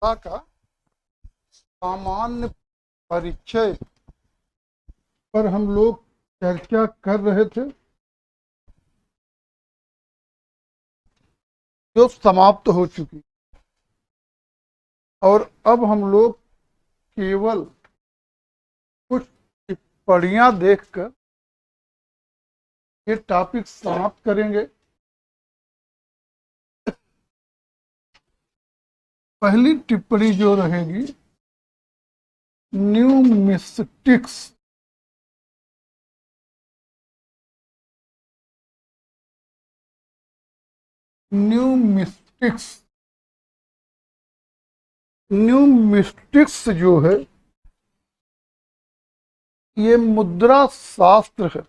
कला का सामान्य परिचय पर हम लोग चर्चा कर रहे थे, जो समाप्त हो चुकी। और अब हम लोग केवल कुछ टिप्पणियां देखकर ये टॉपिक समाप्त करेंगे। पहली टिप्पणी जो रहेगी, न्यूमिस्टिक्स। न्यूमिस्टिक्स न्यूमिस्टिक्स जो है, ये मुद्रा शास्त्र है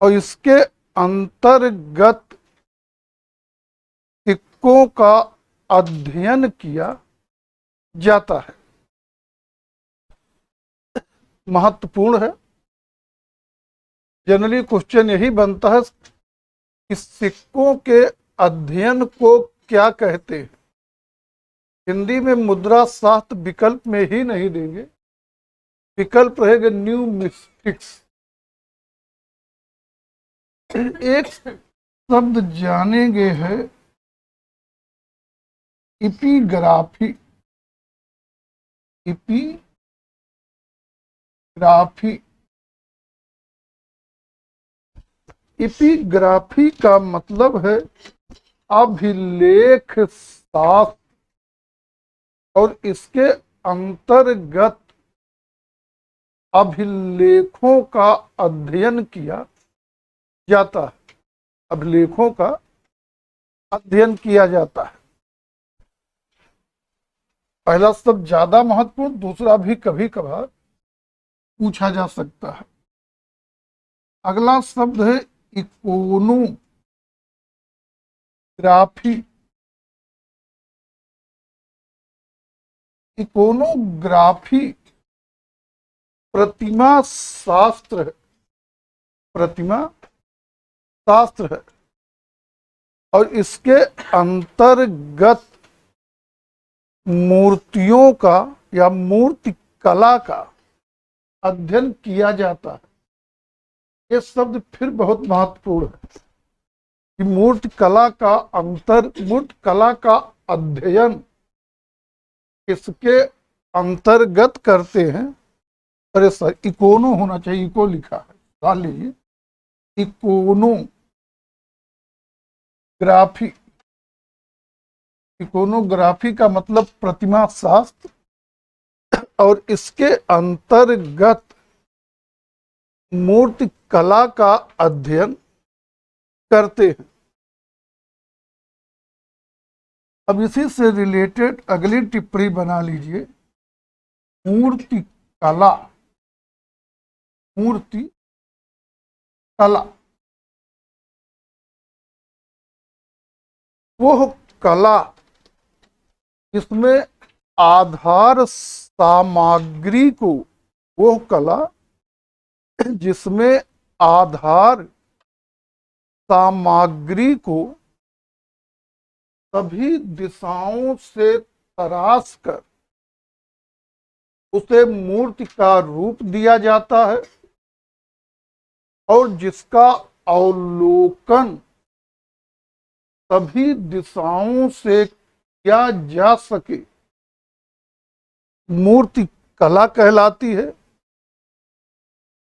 और इसके अंतर्गत सिक्कों का अध्ययन किया जाता है। महत्वपूर्ण है। जनरली क्वेश्चन यही बनता है कि सिक्कों के अध्ययन को क्या कहते हैं। हिंदी में मुद्रा शास्त्र विकल्प में ही नहीं देंगे, विकल्प रहेगा न्यूमिस्टिक्स। एक शब्द जानेंगे है इपिग्राफी। इपिग्राफी का मतलब है अभिलेख शास्त्र, और इसके अंतर्गत अभिलेखों का अध्ययन किया जाता है। अभिलेखों का अध्ययन किया जाता है। पहला शब्द ज्यादा महत्वपूर्ण, दूसरा भी कभी कभार पूछा जा सकता है। अगला शब्द है इकोनोग्राफी। इकोनोग्राफी प्रतिमा शास्त्र है। प्रतिमा शास्त्र है और इसके अंतर्गत मूर्तियों का या मूर्ति कला का अध्ययन किया जाता है। ये शब्द फिर बहुत महत्वपूर्ण है कि मूर्ति कला का अध्ययन इसके अंतर्गत करते हैं। अरे सर, इकोनो होना चाहिए, इको लिखा है, डाल लीजिए। इकोनोग्राफी। इकोनोग्राफी का मतलब प्रतिमा शास्त्र और इसके अंतर्गत मूर्ति कला का अध्ययन करते हैं। अब इसी से रिलेटेड अगली टिप्पणी बना लीजिए, मूर्ति कला। मूर्ति कला वो कला जिसमें आधार सामग्री को, वो कला जिसमें आधार सामग्री को सभी दिशाओं से तराश कर उसे मूर्ति का रूप दिया जाता है और जिसका अवलोकन सभी दिशाओं से किया जा सके, मूर्ति कला कहलाती है।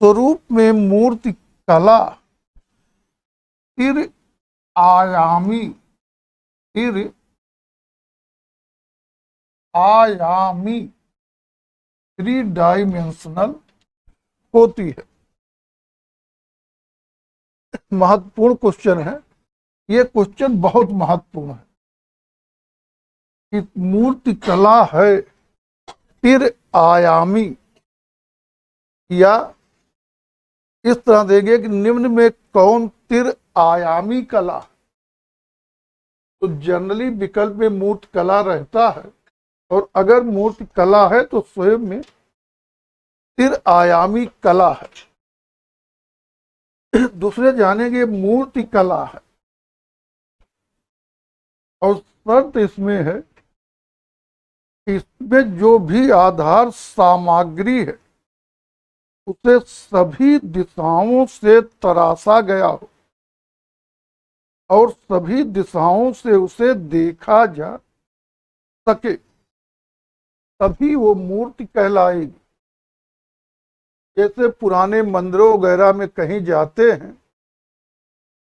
स्वरूप में मूर्ति कला त्रिआयामी थ्री डायमेंशनल होती है। महत्वपूर्ण क्वेश्चन है ये। क्वेश्चन बहुत महत्वपूर्ण है कि मूर्ति कला है त्रिआयामी, या इस तरह देंगे कि निम्न में कौन त्रिआयामी कला। तो जनरली विकल्प में मूर्ति कला रहता है, और अगर मूर्ति कला है तो स्वयं में त्रिआयामी कला है। दूसरे जानेंगे मूर्ति कला है, और शर्त इसमें है इसमें जो भी आधार सामग्री है उसे सभी दिशाओं से तराशा गया हो और सभी दिशाओं से उसे देखा जा सके, तभी वो मूर्ति कहलाएगी। जैसे पुराने मंदिरों वगैरह में कहीं जाते हैं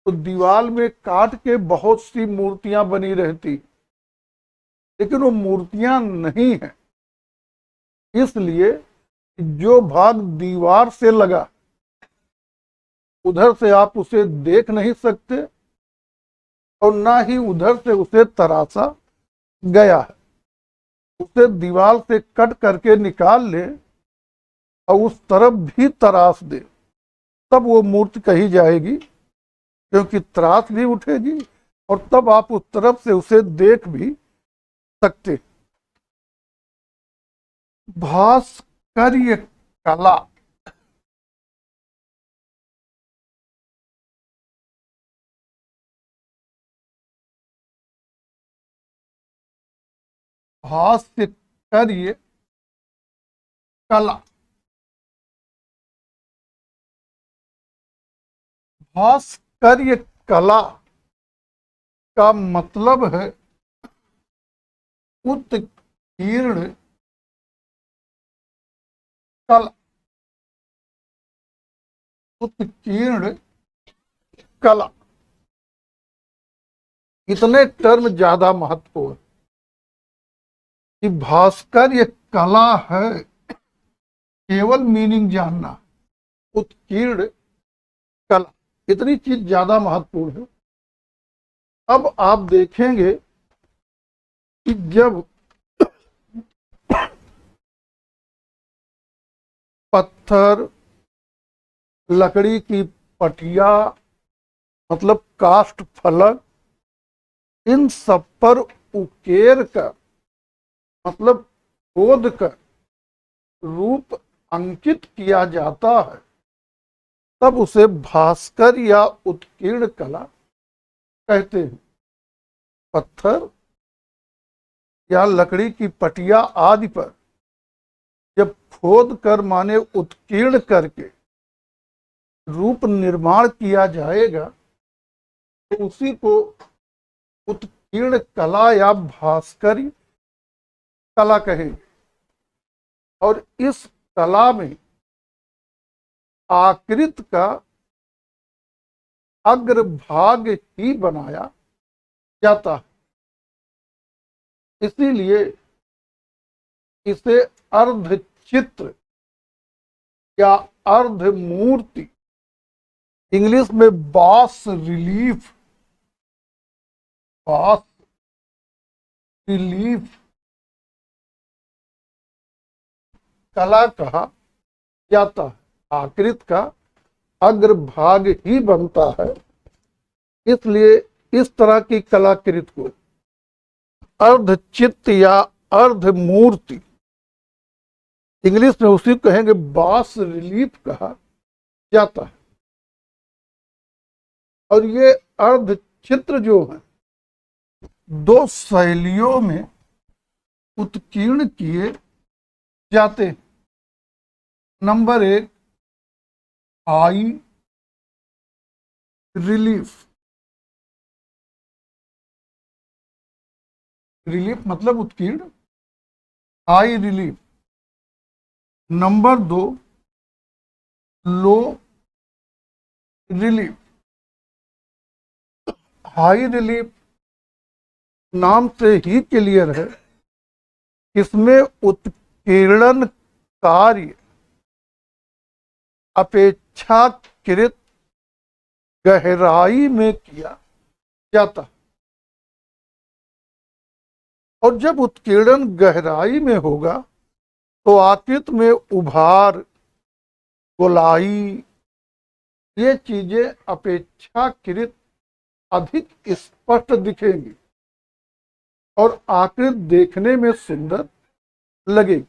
तो दीवार में काट के बहुत सी मूर्तियां बनी रहती, लेकिन वो मूर्तियां नहीं हैं। इसलिए जो भाग दीवार से लगा उधर से आप उसे देख नहीं सकते और ना ही उधर से उसे तराशा गया है। उसे दीवार से कट करके निकाल ले और उस तरफ भी तराश दे, तब वो मूर्ति कही जाएगी, क्योंकि त्रास भी उठेगी और तब आप उस तरफ से उसे देख भी सकते। भास्कर्य कला, भास्कर्य कला, भास्कर्य कला का मतलब है उत्कीर्ण कला। उत्कीर्ण कला, इतने टर्म ज्यादा महत्वपूर्ण कि भास्कर्य कला है केवल मीनिंग जानना, उत्कीर्ण कला इतनी चीज ज्यादा महत्वपूर्ण है। अब आप देखेंगे कि जब पत्थर, लकड़ी की पटिया, मतलब काष्ठ फलक, इन सब पर उकेर कर, मतलब खोद कर रूप अंकित किया जाता है, तब उसे भास्कर या उत्कीर्ण कला कहते हैं। पत्थर या लकड़ी की पटिया आदि पर जब खोद कर माने उत्कीर्ण करके रूप निर्माण किया जाएगा तो उसी को उत्कीर्ण कला या भास्करी कला कहेंगे। और इस कला में आकृत का अग्रभाग ही बनाया जाता है, इसीलिए इसे अर्धचित्र या अर्धमूर्ति, इंग्लिश में बॉस रिलीफ, बॉस रिलीफ कला कहा जाता है। आकृत का अग्रभाग ही बनता है, इसलिए इस तरह की कलाकृत को अर्धचित्र या अर्धमूर्ति, इंग्लिश में उसी कहेंगे बॉस रिलीफ कहा जाता है। और ये अर्धचित्र जो है दो शैलियों में उत्कीर्ण किए जाते हैं। नंबर 1 हाई रिलीफ, रिलीफ मतलब उत्कीर्ण, हाई रिलीफ। नंबर 2 लो रिलीफ। हाई रिलीफ नाम से ही क्लियर है, इसमें उत्कीर्णन कार्य अपेक्षाकृत गहराई में किया जाता है। और जब उत्कीर्णन गहराई में होगा तो आकृत में उभार, गोलाई, ये चीजें अपेक्षाकृत अधिक स्पष्ट दिखेंगी और आकृत देखने में सुंदर लगेगी।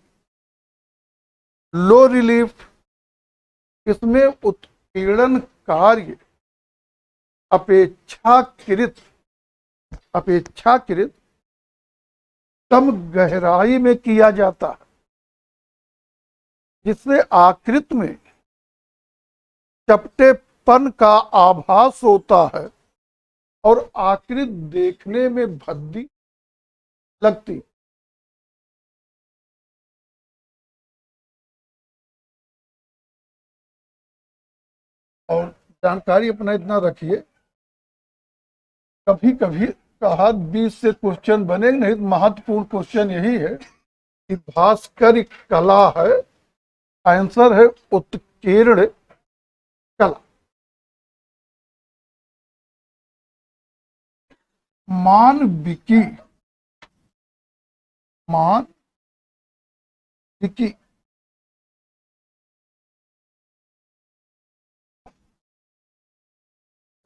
लो रिलीफ, इसमें उत्कीर्णन कार्य अपेक्षाकृत कम गहराई में किया जाता है, जिससे आकृति में चपटेपन का आभास होता है और आकृति देखने में भद्दी लगती। और जानकारी अपना इतना रखिए, कभी कभी कहा 20 से क्वेश्चन बने, नहीं महत्वपूर्ण क्वेश्चन यही है कि भास्कर कला है, आंसर है उत्कीर्ण कला। मानविकी, मानविकी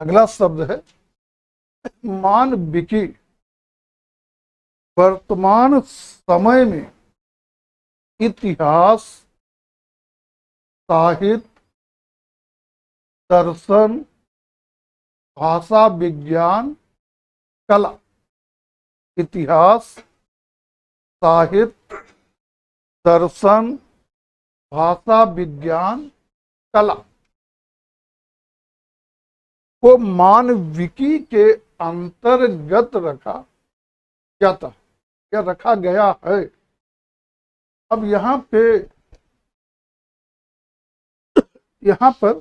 अगला शब्द है मानविकी। वर्तमान समय में इतिहास, साहित्य, दर्शन, भाषा विज्ञान, कला। इतिहास, साहित्य, दर्शन, भाषा विज्ञान, कला को मानविकी के अंतर्गत रखा जाता है या रखा गया है। अब यहाँ पर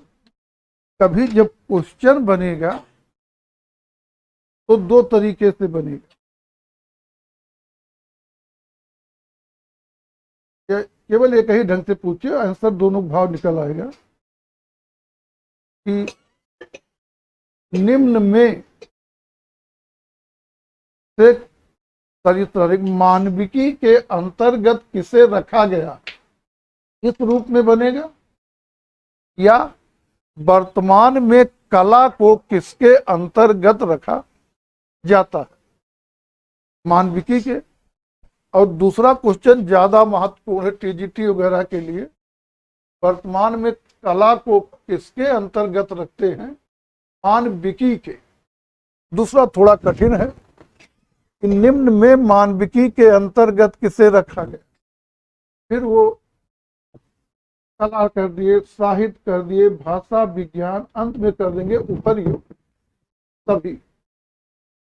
कभी जब क्वेश्चन बनेगा तो दो तरीके से बनेगा। केवल एक ही ढंग से पूछिए, आंसर दोनों भाव निकल आएगा कि निम्न में से चरित्र मानविकी के अंतर्गत किसे रखा गया, इस रूप में बनेगा, या वर्तमान में कला को किसके अंतर्गत रखा जाता है, मानविकी के। और दूसरा क्वेश्चन ज्यादा महत्वपूर्ण है टीजीटी वगैरह के लिए, वर्तमान में कला को किसके अंतर्गत रखते हैं, मानविकी के। दूसरा थोड़ा कठिन है कि निम्न में मानविकी के अंतर्गत किसे रखा गया, फिर वो कला कर दिए, साहित्य कर दिए, भाषा विज्ञान, अंत में कर देंगे उपरयुक्त सभी,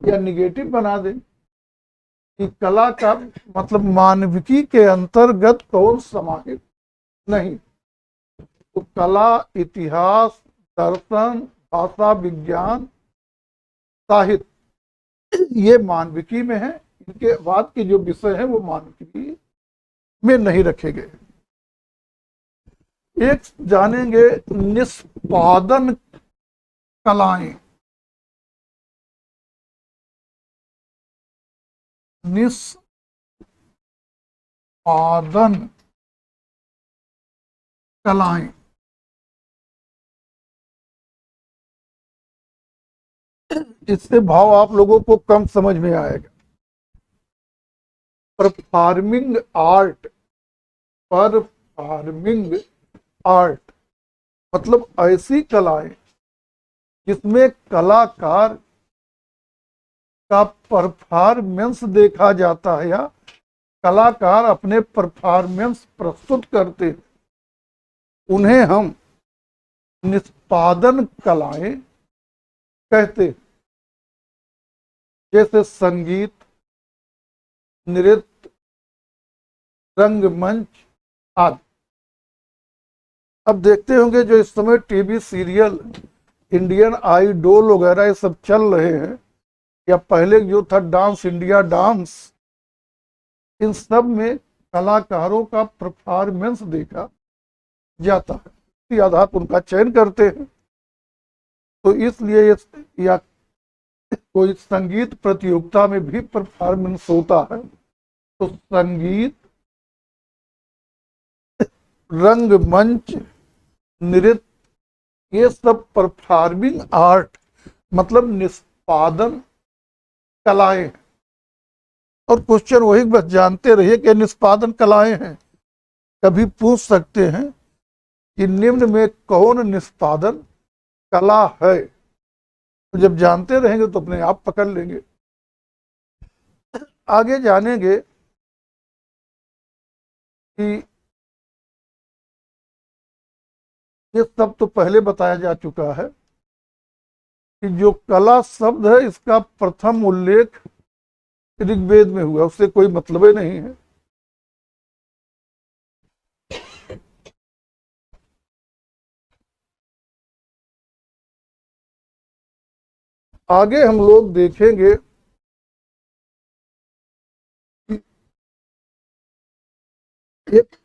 या निगेटिव बना दें कि कला का मतलब मानविकी के अंतर्गत कौन समाहित नहीं। तो कला, इतिहास, दर्शन, भाषा विज्ञान, साहित्य ये मानविकी में है, इनके बाद के जो विषय है वो मानविकी में नहीं रखे गए। एक जानेंगे निष्पादन कलाएं। निष्पादन कलाएं इससे भाव आप लोगों को कम समझ में आएगा। परफॉर्मिंग आर्ट, परफॉर्मिंग आर्ट मतलब ऐसी कलाएं जिसमें कलाकार का परफॉर्मेंस देखा जाता है या कलाकार अपने परफॉर्मेंस प्रस्तुत करते हैं, उन्हें हम निष्पादन कलाएं कहते हैं। जैसे संगीत, नृत्य, रंगमंच आदि। अब देखते होंगे जो इस समय टीवी सीरियल, इंडियन आइडल वगैरह ये सब चल रहे हैं, या पहले जो था डांस इंडिया डांस, इन सब में कलाकारों का परफॉर्मेंस देखा जाता है, इसी आधार पर उनका चयन करते हैं। तो इसलिए या कोई संगीत प्रतियोगिता में भी परफॉर्मेंस होता है, तो संगीत, रंगमंच, नृत्य ये सब परफॉर्मिंग आर्ट मतलब निष्पादन कलाएं हैं। और क्वेश्चन वही बस जानते रहिए कि निष्पादन कलाएं हैं। कभी पूछ सकते हैं कि निम्न में कौन निष्पादन कला है, तो जब जानते रहेंगे तो अपने आप पकड़ लेंगे। आगे जानेंगे कि ये सब तो पहले बताया जा चुका है कि जो कला शब्द है इसका प्रथम उल्लेख ऋग्वेद में हुआ, उससे कोई मतलब ही नहीं है। आगे हम लोग देखेंगे कि एक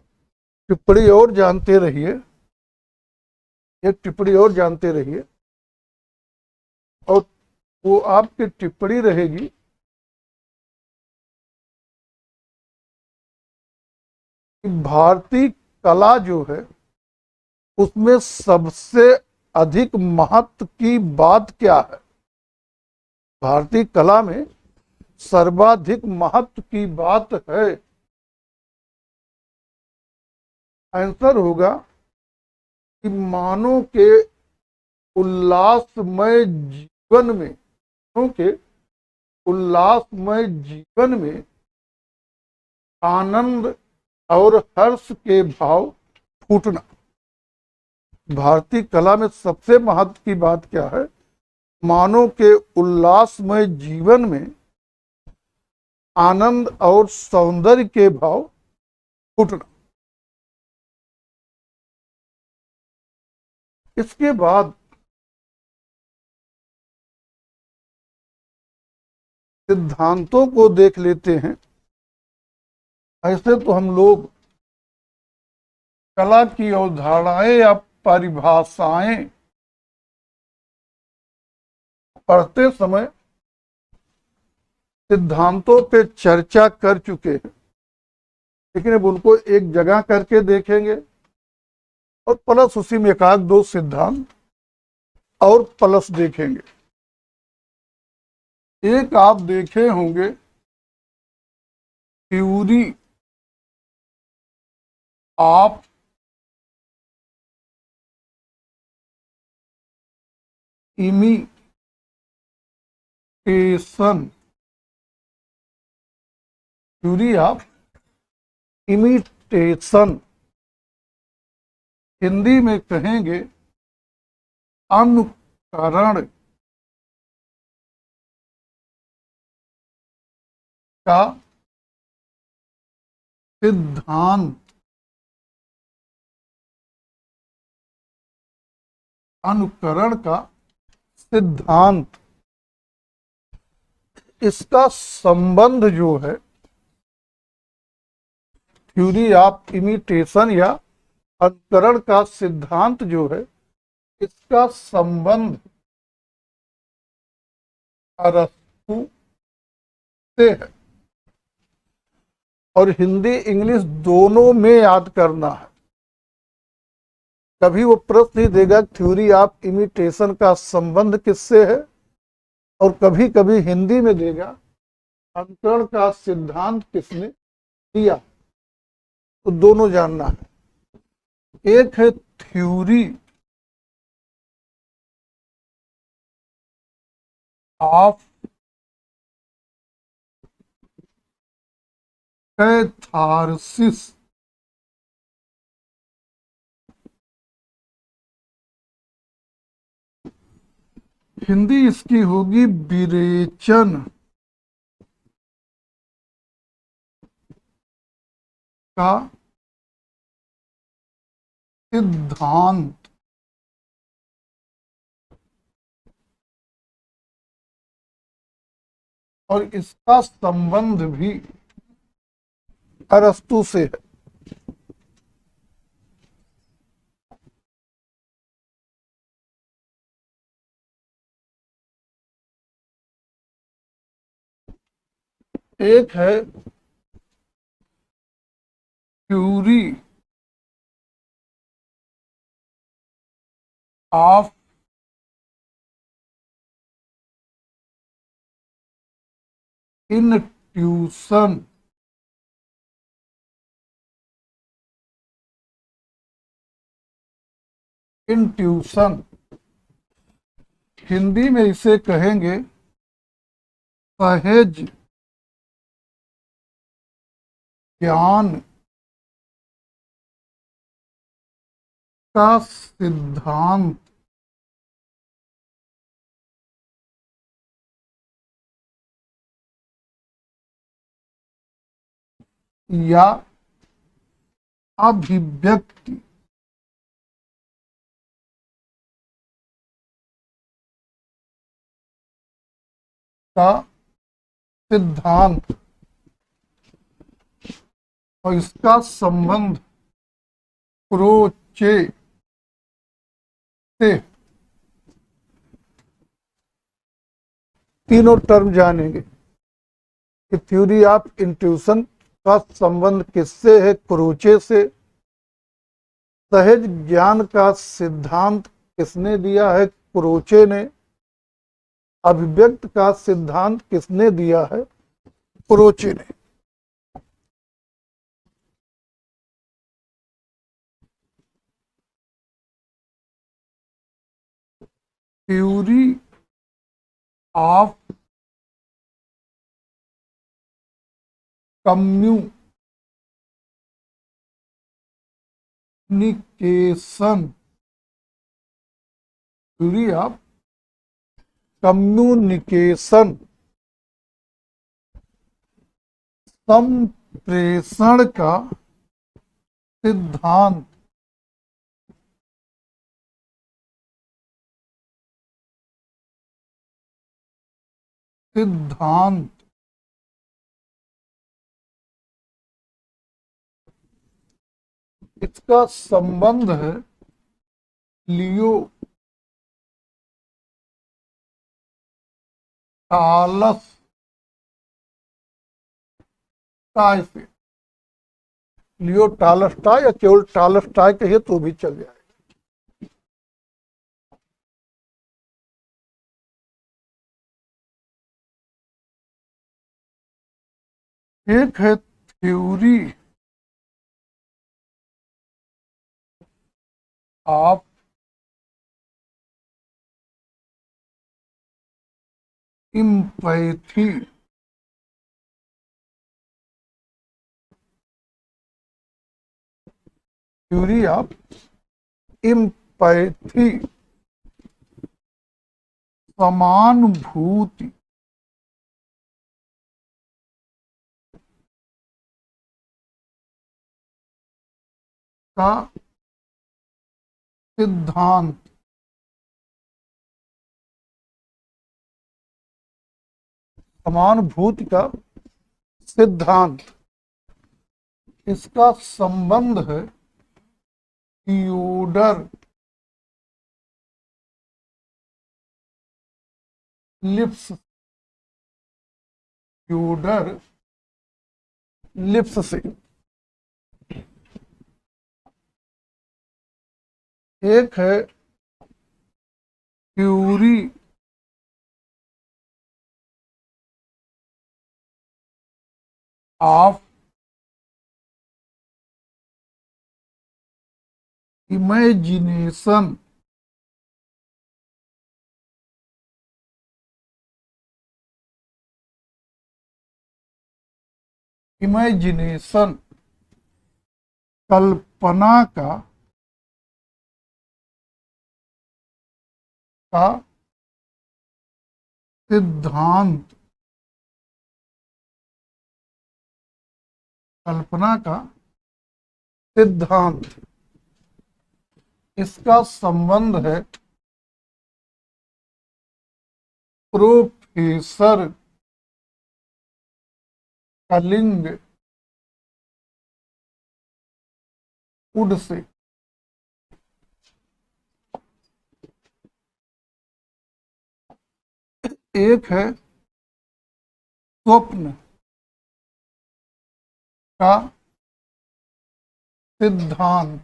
टिप्पणी और जानते रहिए, एक टिप्पणी और जानते रहिए, और वो आपकी टिप्पणी रहेगी कि भारतीय कला जो है उसमें सबसे अधिक महत्व की बात क्या है। भारतीय कला में सर्वाधिक महत्व की बात है, आंसर होगा कि मानव के उल्लासमय जीवन में, क्योंकि उल्लासमय जीवन में आनंद और हर्ष के भाव फूटना। भारतीय कला में सबसे महत्व की बात क्या है? मानव के उल्लासमय जीवन में आनंद और सौंदर्य के भाव फूटना। इसके बाद सिद्धांतों को देख लेते हैं। ऐसे तो हम लोग कला की अवधारणाएं या परिभाषाएं पढ़ते समय सिद्धांतों पे चर्चा कर चुके हैं, लेकिन अब उनको एक जगह करके देखेंगे और प्लस उसी में एक आध दो सिद्धांत और प्लस देखेंगे। एक आप देखे होंगे theory of imitation, theory of imitation, Hindi में कहेंगे अनुकरण का सिद्धांत। अनुकरण का सिद्धांत, इसका संबंध जो है थ्योरी ऑफ इमिटेशन या अनुकरण का सिद्धांत जो है, इसका संबंध अरस्तु से है। और हिंदी इंग्लिश दोनों में याद करना है। कभी वो प्रश्न ही देगा थ्योरी ऑफ इमिटेशन का संबंध किससे है, और कभी कभी हिंदी में देगा अनुकरण का सिद्धांत किसने दिया, तो दोनों जानना है। एक है थ्योरी ऑफ कैथारसिस, हिंदी इसकी होगी विरेचन का सिद्धांत। और इसका संबंध भी अरस्तु से है। एक है theory of intuition, intuition Hindi में इसे कहेंगे सहज ज्ञान का सिद्धांत या अभिव्यक्ति का सिद्धांत और इसका संबंध क्रोचे से, तीनों टर्म जानेंगे कि थ्योरी ऑफ इंट्यूशन का संबंध किससे है, क्रोचे से। सहज ज्ञान का सिद्धांत किसने दिया है, क्रोचे ने। अभिव्यक्त का सिद्धांत किसने दिया है, क्रोचे ने। Theory of communication, theory of communication, संप्रेषण का सिद्धांत, इसका संबंध है लियो टॉलस्टॉय से। लियो टॉलस्टॉय या केवल टॉलस्टॉय कहिए तो भी चल जाए। एक है theory of empathy, theory of empathy, समानुभूति का सिद्धांत, समानुभूति का सिद्धांत। इसका संबंध है थियोडर लिप्स, थियोडर लिप्स से। एक है थ्योरी ऑफ इमेजिनेशन, इमेजिनेशन कल्पना का सिद्धांत, कल्पना का सिद्धांत। इसका संबंध है प्रोफेसर कलिंग वुड से। एक है स्वप्न का सिद्धांत,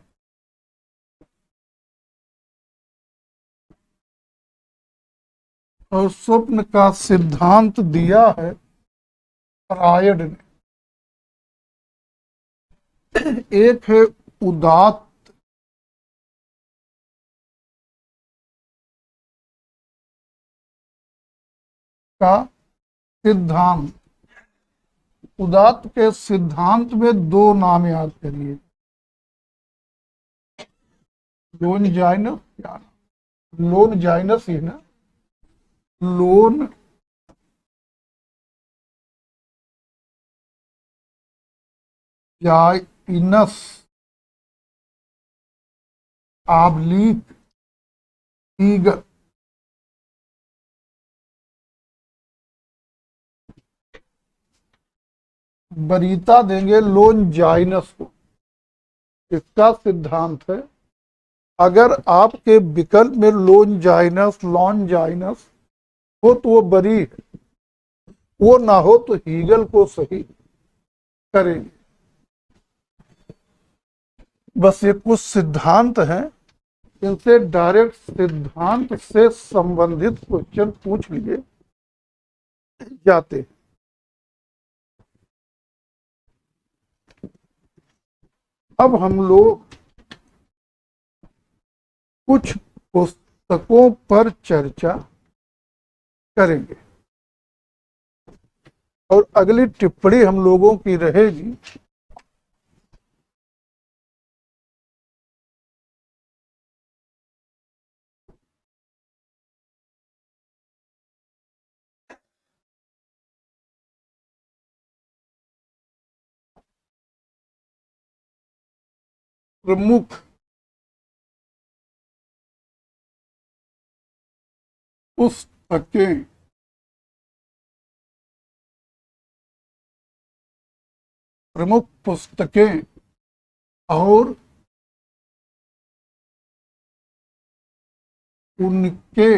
और स्वप्न का सिद्धांत दिया है फ्रायड ने। एक है उदात्त का सिद्धांत। उदात्त के सिद्धांत में दो नाम याद करिए, लोनजाइनस क्या, लोनजाइनस ही ना, लोन जाइनस ऑब्लिक ईगल। वरीयता देंगे लोनजाइनस को। इसका सिद्धांत है, अगर आपके विकल्प में लोनजाइनस लॉन्जाइनस हो तो वो बरी है, वो ना हो तो हीगल को सही करेंगे। बस ये कुछ सिद्धांत हैं, इनसे डायरेक्ट सिद्धांत से संबंधित क्वेश्चन पूछ लिए जाते हैं। अब हम लोग कुछ पुस्तकों पर चर्चा करेंगे और अगली टिप्पणी हम लोगों की रहेगी प्रमुख पुस्तकें प्रमुख पुस्तकें और उनके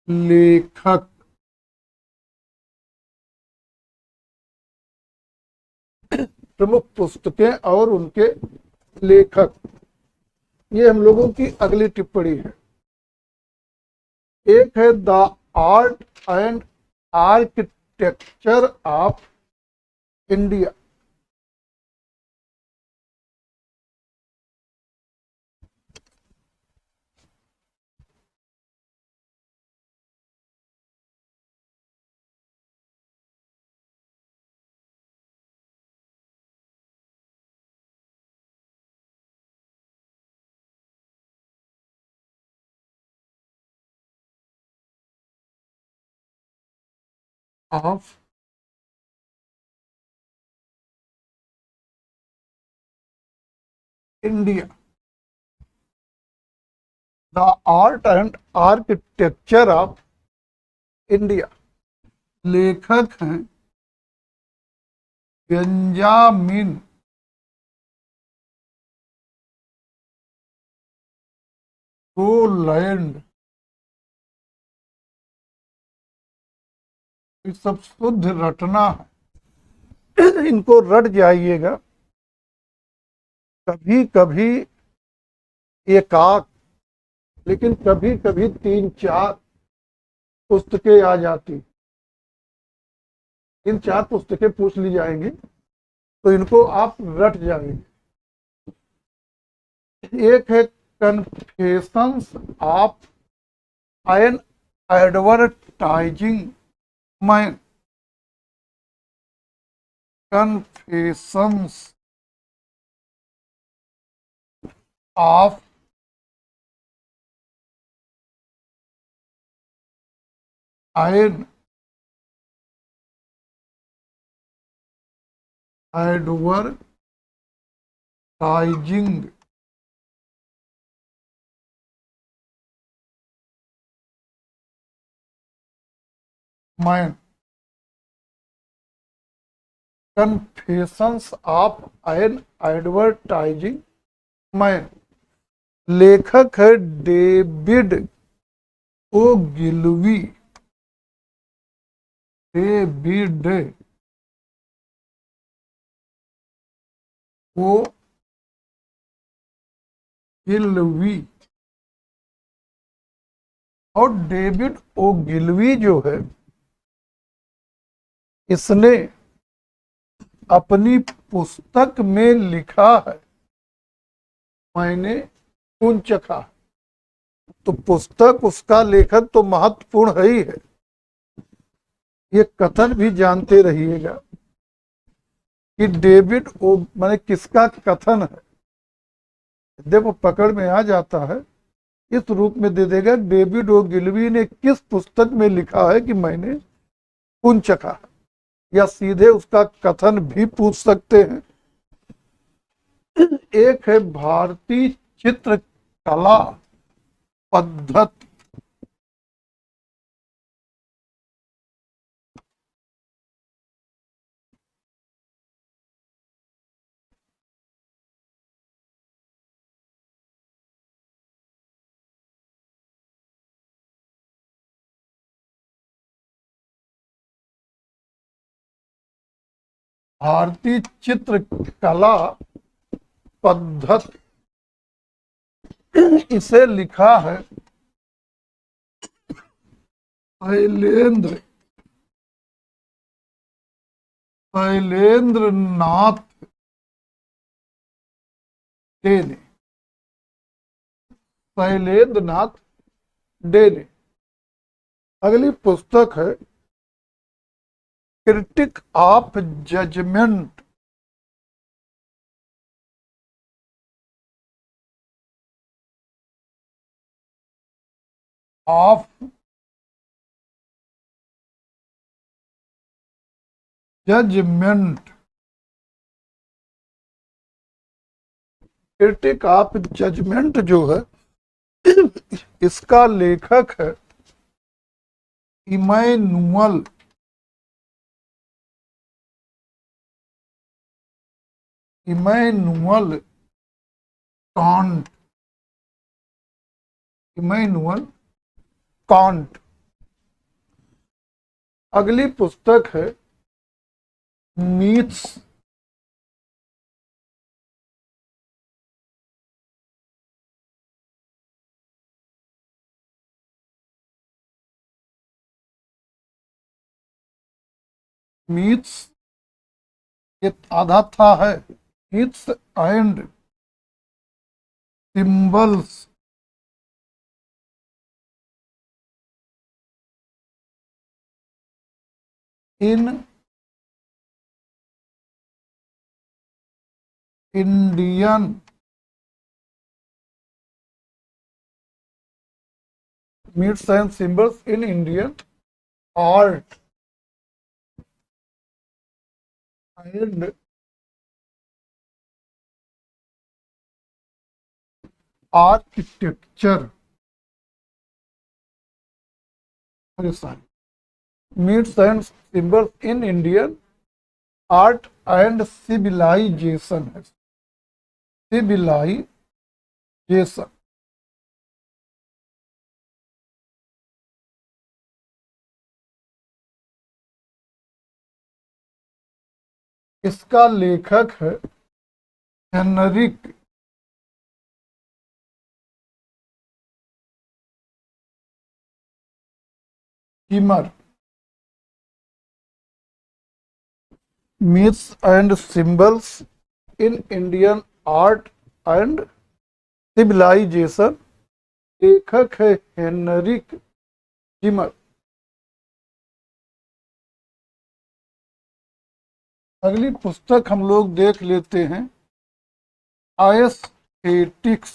लेखक। प्रमुख पुस्तकें और उनके लेखक, ये हम लोगों की अगली टिप्पणी है। एक है the art and architecture of India. Of India, the art and architecture of India. लेखक हैं बेंजामिन रोलैंड। ये सब शुद्ध रटना है, इनको रट जाइएगा। कभी कभी एकाक, लेकिन कभी कभी 3-4 पुस्तकें आ जाती, 3-4 पुस्तकें पूछ ली जाएंगी तो इनको आप रट जाएंगे। एक है confessions of N advertising man. Confessions of N advertising man. Confessions of N advertising man. लेखक है डेविड ओगिलवी। David Ogilvy. और डेविड ओगिलवी जो है, इसने अपनी पुस्तक में लिखा है, मैंने खून चखा। तो पुस्तक, उसका लेखन तो महत्वपूर्ण है ही है। ये कथन भी जानते रहिएगा कि डेविड ओ माने किसका कथन है, देखो पकड़ में आ जाता है, इस रूप में दे देगा। डेविड ओ गिलवी ने किस पुस्तक में लिखा है कि मैंने खून चखा, या सीधे उसका कथन भी पूछ सकते हैं। एक है भारतीय चित्रकला पद्धति। भारतीय चित्रकला पद्धति, इसे लिखा है शैलेंद्र शैलेंद्र नाथ डे ने। शैलेंद्र नाथ डे ने। अगली पुस्तक है critique of judgement. Of judgement. Critique of judgement जो है, इसका लेखक है Immanuel Immanuel Kant. Immanuel Kant. अगली पुस्तक है मीथ्स। मीथ्स, ये आधा था है, myths and symbols in Indian myths and symbols in Indian art and architecture. Myths and symbols in Indian art and civilisation है। सिविलाइजेशन। इसका लेखक है Heinrich Zimmer. Myths and symbols in Indian art and civilisation, लेखक है Heinrich Kiemer. अगली पुस्तक हम लोग देख लेते हैं आएस्थेटिक्स।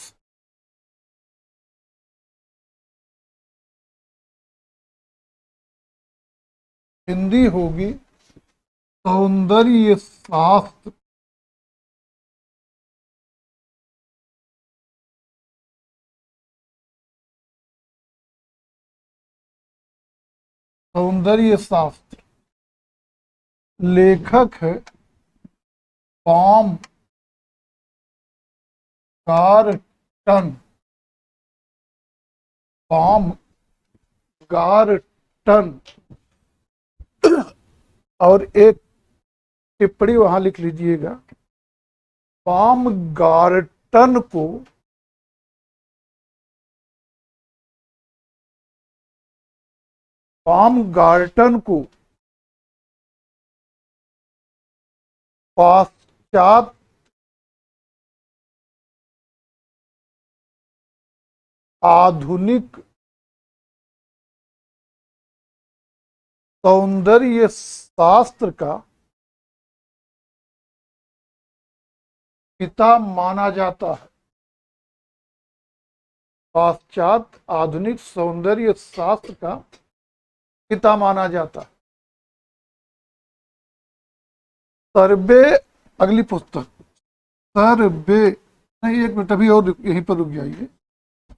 हिंदी होगी सौंदर्य शास्त्र। सौंदर्य शास्त्र। लेखक है पॉम गार्टन। पॉम गार्टन। और एक टिप्पणी वहां लिख लीजिएगा, पॉम गार्टन को पॉम गार्टन को पाश्चात्य आधुनिक सौंदर्य शास्त्र का पिता माना जाता है। पाश्चात्य आधुनिक सौंदर्य शास्त्र का पिता माना जाता। सर्वे, अगली पुस्तक, सर्वे, नहीं एक मिनट अभी और यहीं पर रुक जाइए,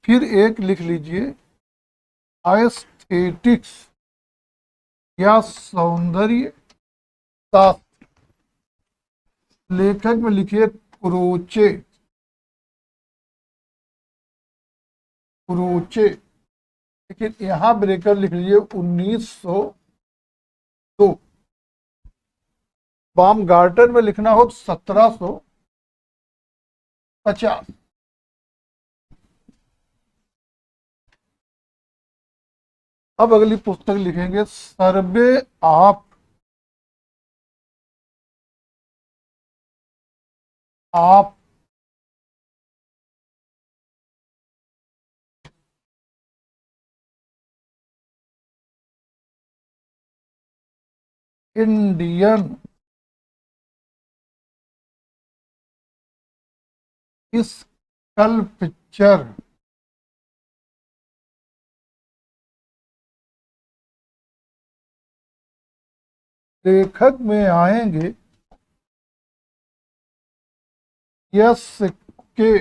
फिर एक लिख लीजिए, एस्थेटिक्स या सौंदर्य शास्त्र। लेखक में लिखिए क्रोचे, क्रोचे, लेकिन यहां ब्रेकर लिख लीजिए 1902। बामगार्टन में लिखना हो 1750। अब अगली पुस्तक लिखेंगे survey of of Indian sculpture. लेखक में आएंगे यस के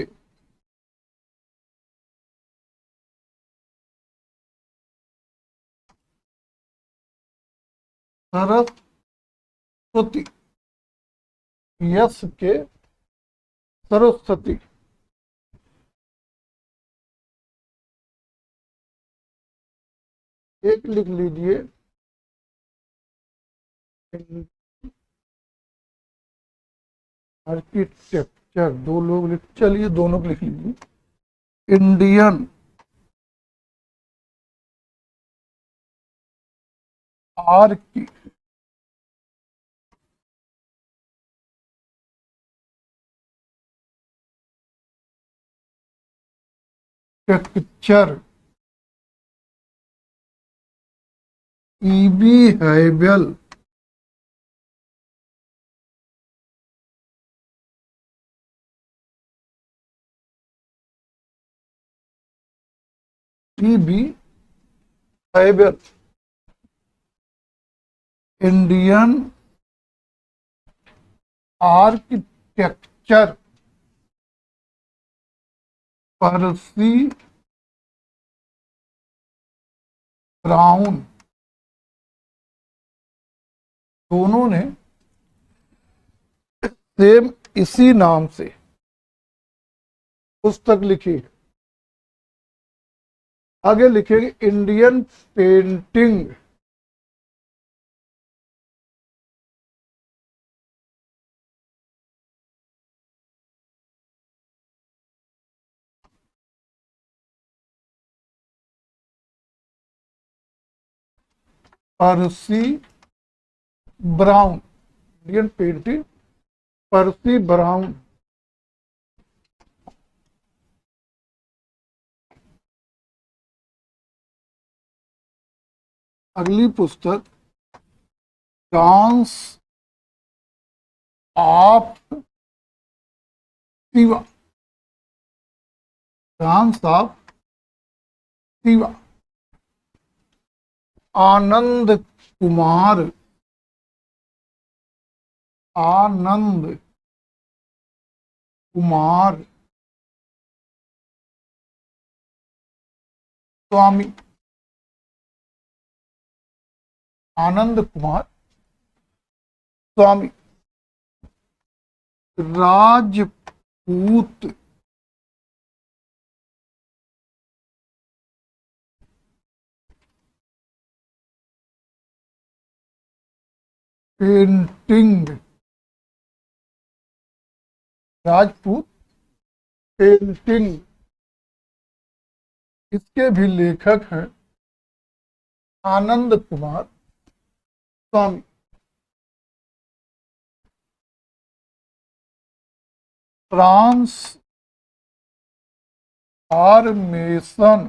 सरस्वती, यस के सरस्वती। एक लिख लीजिए आर्किटेक्चर, दो लोग लिख, चलिए दोनों को लिख लीजिए, Indian architecture, E B Havell, E B Havell, Indian architecture, Percy Brown. दोनों ने सेम इसी नाम से पुस्तक लिखी। आगे लिखेंगे Indian painting, Percy Brown, Indian painting Percy Brown. अगली पुस्तक dance of Shiva, dance of Shiva, Anand Kumar, Anand Kumar Swami, Anand Kumar Swami. Rajput, painting, Rajput painting, इसके भी लेखक हैं Anand Kumar Swami. Transformation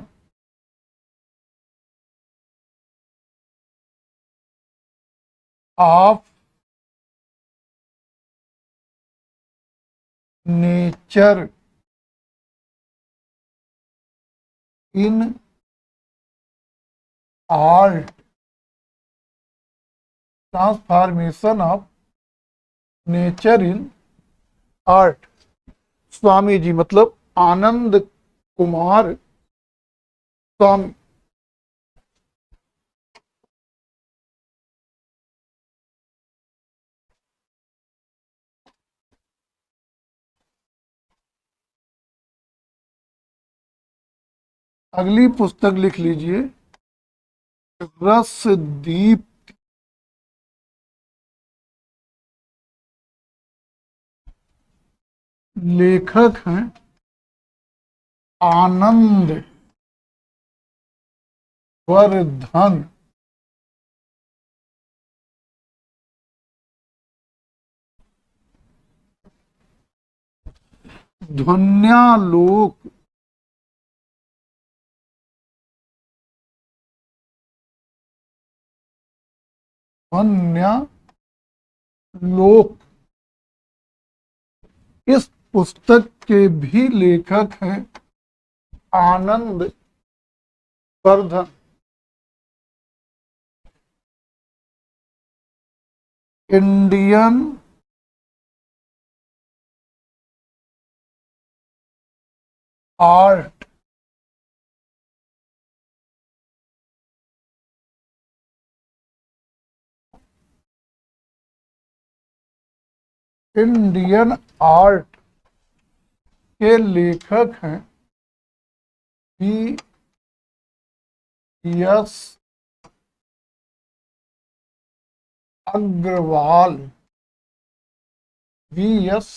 of nature, in art, transformation of nature in art. Swami ji मतलब आनंद कुमार स्वामी। अगली पुस्तक लिख लीजिए, रसदीप। लेखक हैं आनंद वर्धन। ध्वन्यालोक, ध्वन्यालोक। इस पुस्तक के भी लेखक हैं Anand Vardhan. Indian art, Indian art के लेखक हैं V.S. Agrawal. V.S.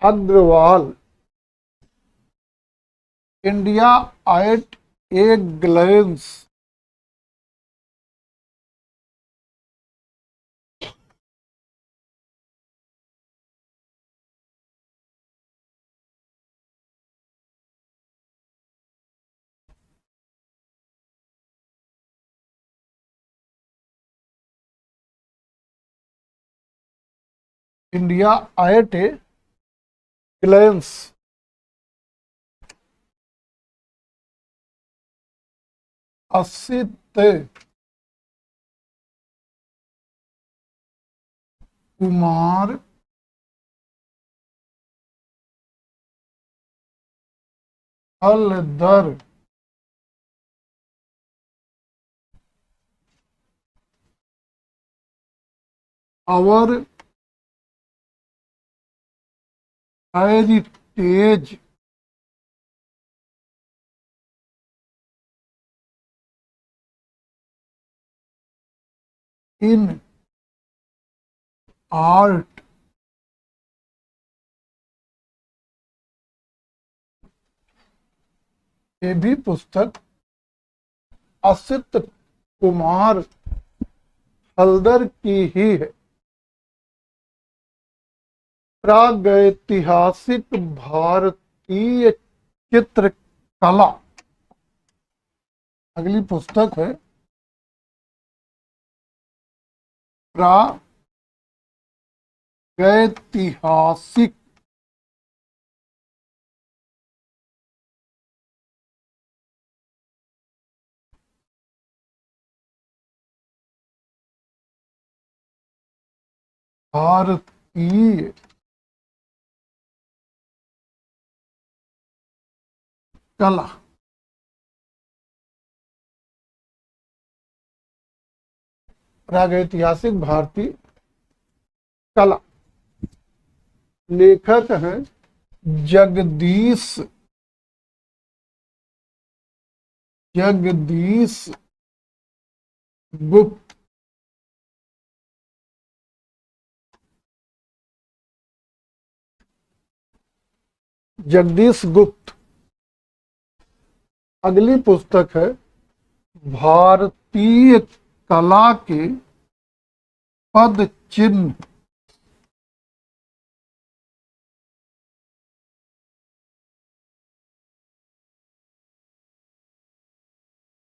Agrawal. India at a glance. India at a glance. Asit Kumar Haldar. Our heritage in art. ये भी पुस्तक असित कुमार हलदर की ही है। प्रागैतिहासिक भारतीय चित्रकला। अगली पुस्तक है प्रागैतिहासिक भारतीय कला। प्रागैतिहासिक भारतीय कला। लेखक हैं जगदीश गुप्त। जगदीश गुप्त। अगली पुस्तक है भारतीय कला के पद चिन्ह।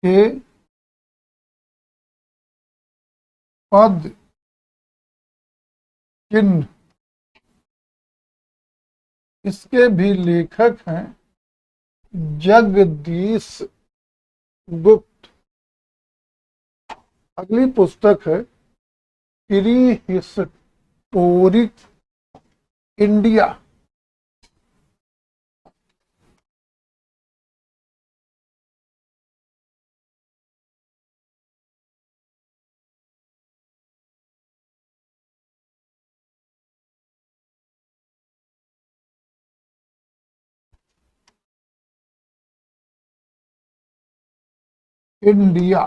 के पद चिन्ह। इसके भी लेखक हैं जगदीश गुप्त। अगली पुस्तक है प्री हिस्टोरिक इंडिया। इंडिया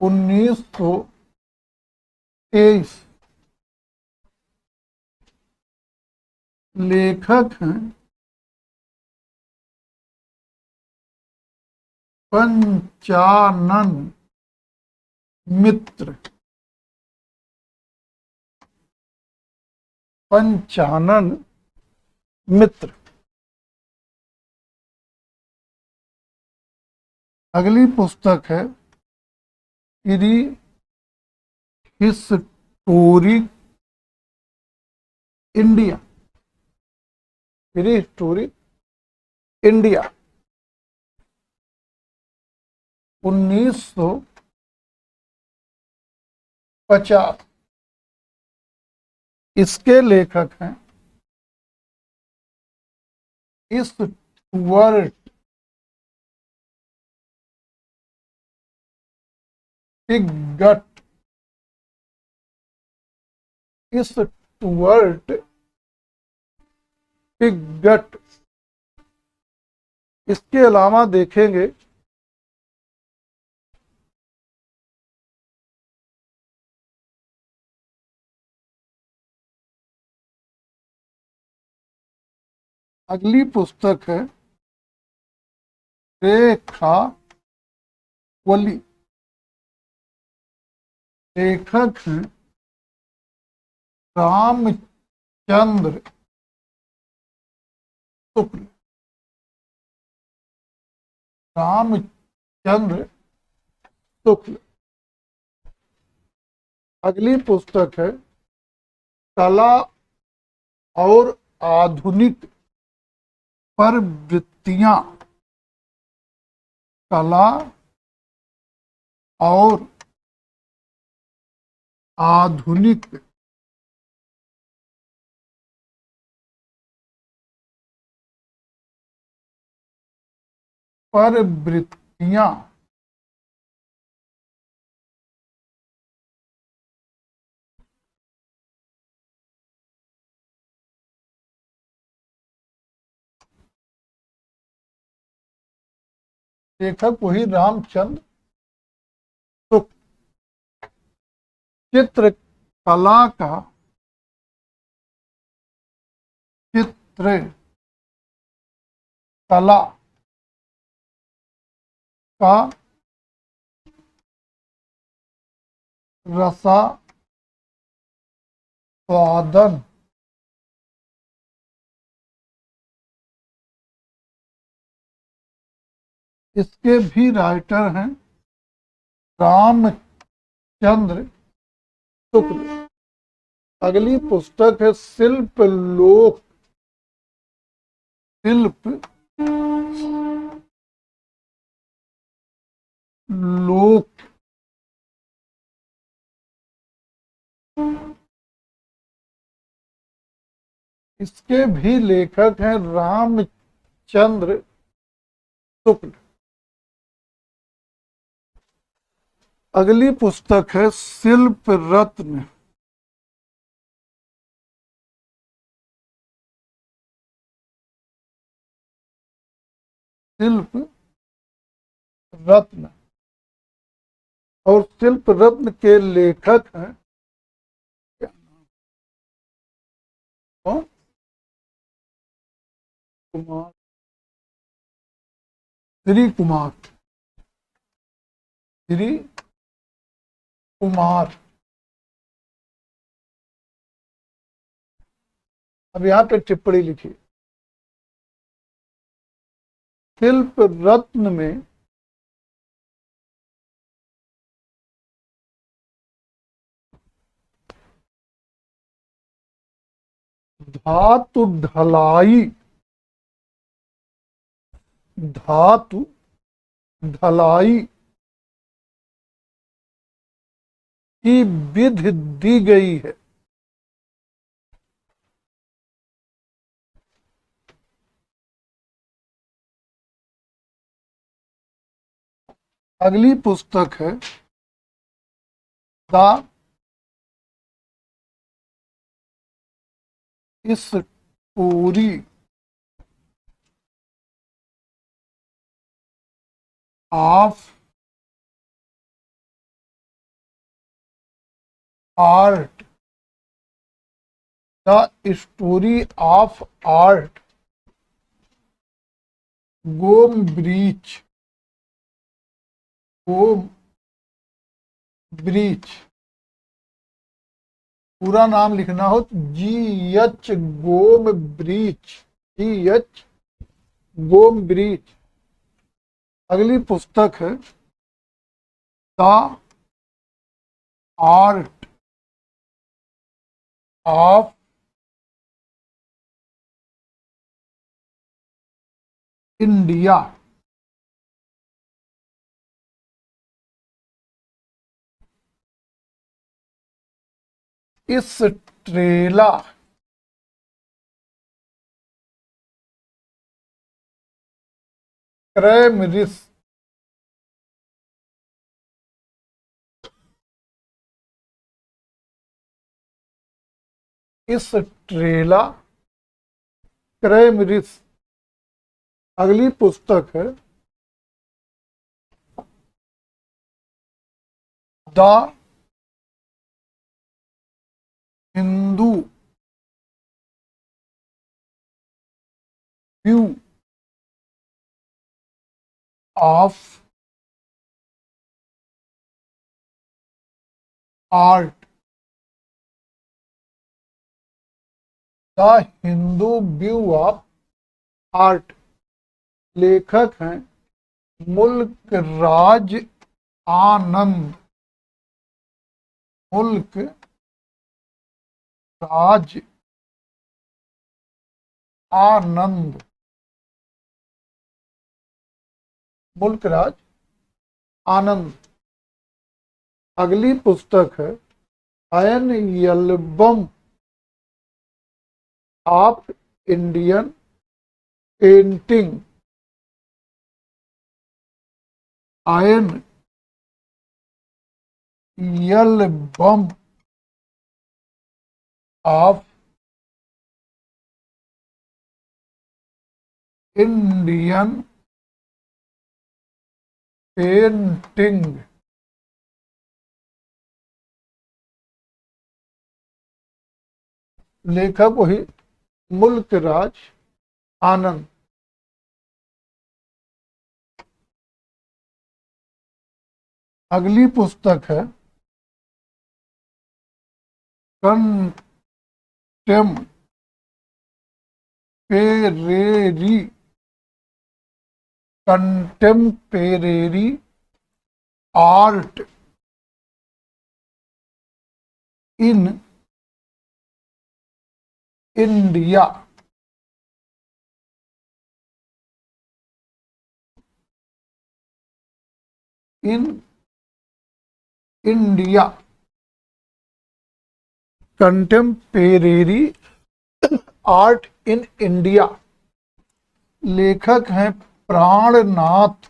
1923। लेखक हैं पंचानन मित्र। पंचानन मित्र। अगली पुस्तक है pre historic India. Pre historic India 1950। इसके लेखक हैं स्टुअर्ट पिगट। Stuart Piggott. इसके अलावा देखेंगे अगली पुस्तक है रेखावली। लेखक हैं रामचंद्र शुक्ल। रामचंद्र शुक्ल। अगली पुस्तक है कला और आधुनिक प्रवृत्तियां। कला और आधुनिक प्रवृत्तियां। लेखक वही रामचंद्र शुक्ल। चित्रकला का चित्रकला का रसास्वादन। इसके भी राइटर हैं रामचंद्र शुक्ल। अगली पुस्तक है शिल्प लोक। शिल्प लोक। इसके भी लेखक हैं रामचंद्र शुक्ल। अगली पुस्तक है शिल्प रत्न। शिल्प रत्न। और शिल्प रत्न के लेखक हैं कौन? कुमार, श्री कुमार। श्री कुमार। अब यहां पे टिप्पणी लिखी। शिल्प रत्न में धातु ढलाई धातु ढलाई की विधि दी गई है। अगली पुस्तक है the story of art, the story of art गोम ब्रीच, गोम ब्रीच। पूरा नाम लिखना हो GH गोम ब्रीच, GH गोम ब्रीच। अगली पुस्तक है the art of India, Stella Kramrisch, Stella Kramrisch. अगली पुस्तक है the Hindu view of art, the Hindu view of art. लेखक हैं मुल्क राज आनंद, मुल्क राज आनंद, मुल्क राज आनंद। अगली पुस्तक है an album of Indian painting, an album of Indian painting. लेखक वही मुल्क राज आनंद। अगली पुस्तक है contemporary, contemporary art in India, in India, contemporary art in India. लेखक हैं प्राणनाथ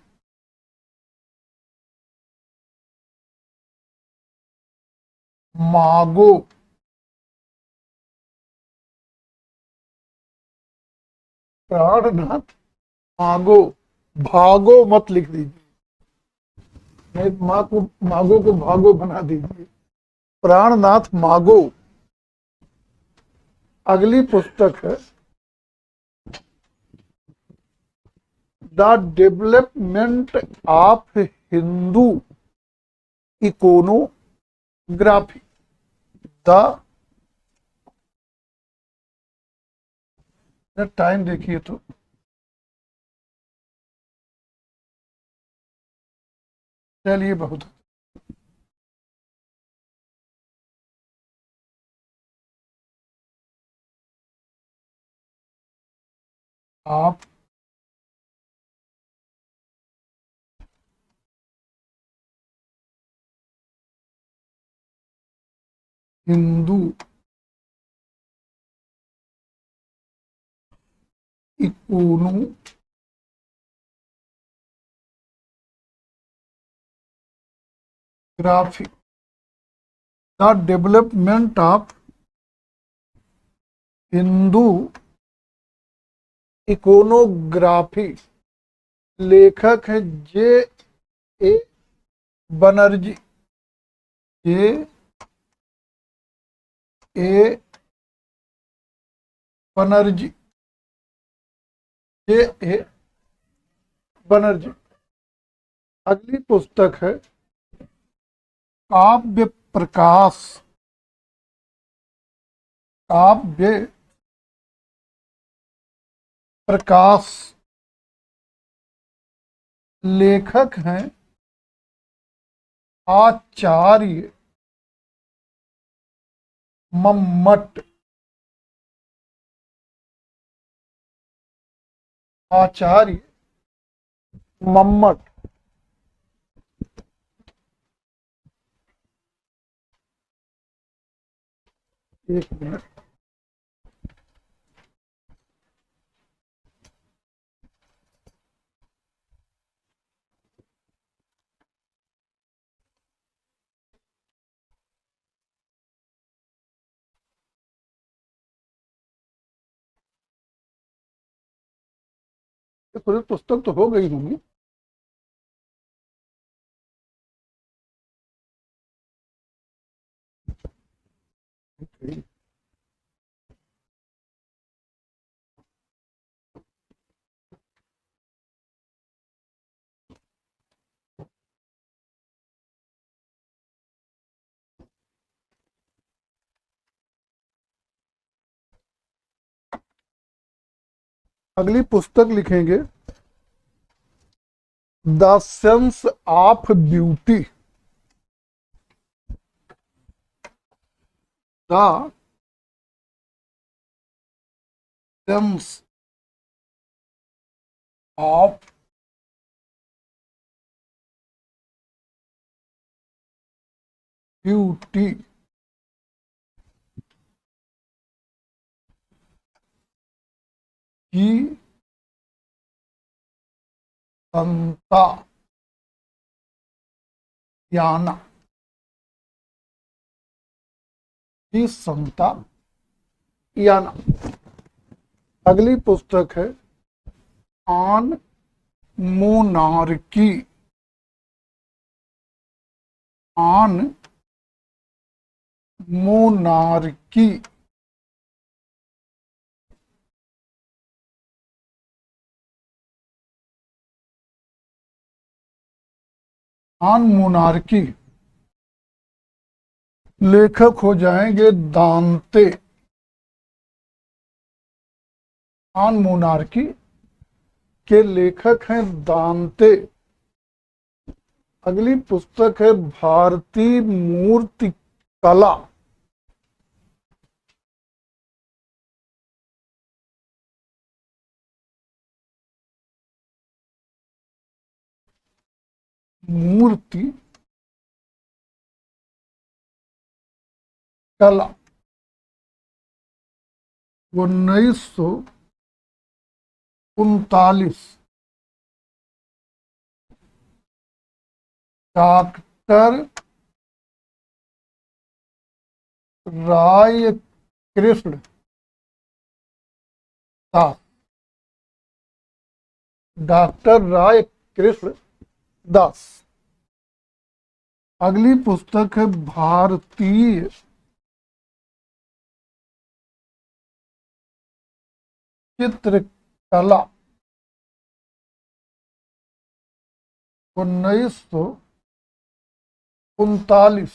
मागो, प्राणनाथ मागो। भागो मत लिख दीजिए, नहीं माँ को मागो को भागो बना दीजिए। प्राणनाथ मागो। अगली पुस्तक है the development of Hindu iconography, the time देखिए तो चलिए बहुत आप Hindu iconography, the development of Hindu iconography. लेखक है जे ए बनर्जी। जे ए बनर्जी। जे ए बनर्जी। अगली पुस्तक है काव्य प्रकाश। काव्य प्रकाश। लेखक हैं आचार्य मम्मट। आचार्य मम्मट। एक मिनट। पूरी पुस्तक तो हो गई होंगी। अगली पुस्तक लिखेंगे the sense of beauty. The sense of beauty. की संता याना। की संता याना। अगली पुस्तक है on monarchy. On monarchy. On monarchy. लेखक हो जाएंगे दांते। ऑन मोनार्की के लेखक हैं दांते। अगली पुस्तक है भारतीय मूर्ति कला। मूर्ति कला 1939। डॉक्टर राय कृष्ण दास। डॉक्टर राय कृष्ण दास। अगली पुस्तक है भारतीय चित्रकला 1939।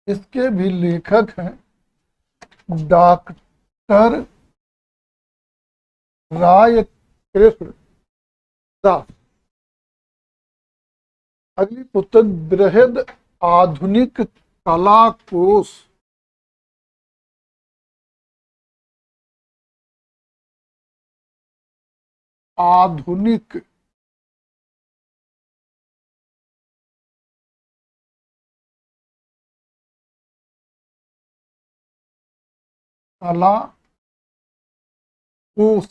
इसके भी लेखक हैं डॉक्टर राय कृष्ण दास। अगली पुस्तक बृहद आधुनिक कला कोश। आधुनिक कला कोश।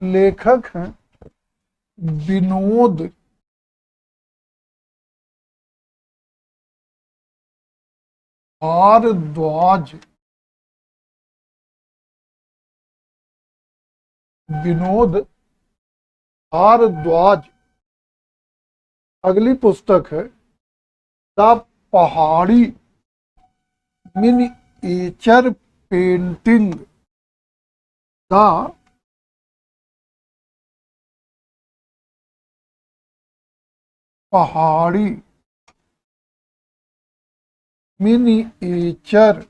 लेखक हैं विनोद भारद्वाज। विनोद भारद्वाज। अगली पुस्तक है द पहाड़ी मिनिएचर पेंटिंग। द पहाड़ी मिनिएचर